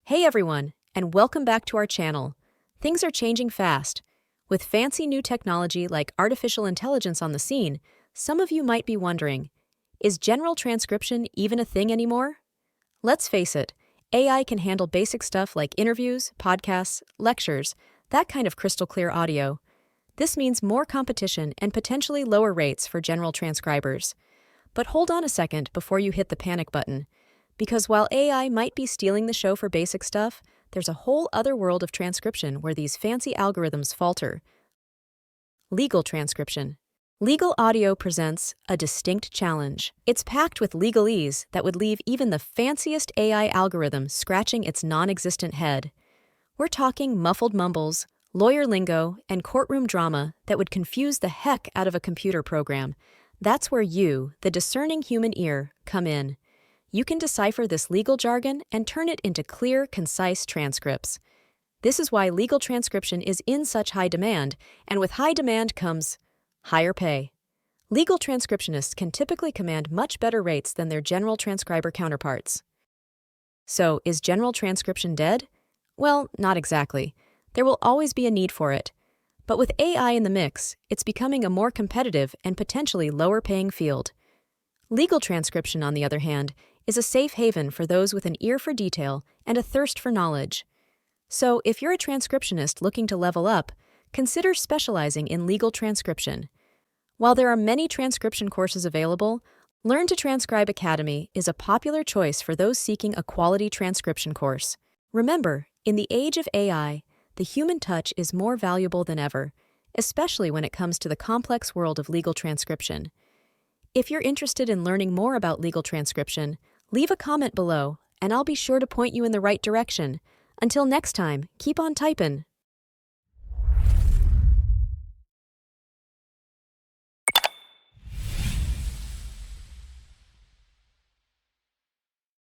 Hey everyone, and welcome back to our channel. Things are changing fast. With fancy new technology like artificial intelligence on the scene, some of you might be wondering, is general transcription even a thing anymore? Let's face it, AI can handle basic stuff like interviews, podcasts, lectures, that kind of crystal clear audio. This means more competition and potentially lower rates for general transcribers. But hold on a second before you hit the panic button. Because while AI might be stealing the show for basic stuff, there's a whole other world of transcription where these fancy algorithms falter. Legal transcription. Legal audio presents a distinct challenge. It's packed with legalese that would leave even the fanciest AI algorithm scratching its non-existent head. We're talking muffled mumbles, lawyer lingo, and courtroom drama that would confuse the heck out of a computer program. That's where you, the discerning human ear, come in. You can decipher this legal jargon and turn it into clear, concise transcripts. This is why legal transcription is in such high demand, and with high demand comes higher pay. Legal transcriptionists can typically command much better rates than their general transcriber counterparts. So, is general transcription dead? Well, not exactly. There will always be a need for it. But with AI in the mix, it's becoming a more competitive and potentially lower-paying field. Legal transcription, on the other hand, is a safe haven for those with an ear for detail and a thirst for knowledge. So, if you're a transcriptionist looking to level up, consider specializing in legal transcription. While there are many transcription courses available, Learn to Transcribe Academy is a popular choice for those seeking a quality transcription course. Remember, in the age of AI, the human touch is more valuable than ever, especially when it comes to the complex world of legal transcription. If you're interested in learning more about legal transcription, leave a comment below, and I'll be sure to point you in the right direction. Until next time, keep on typing.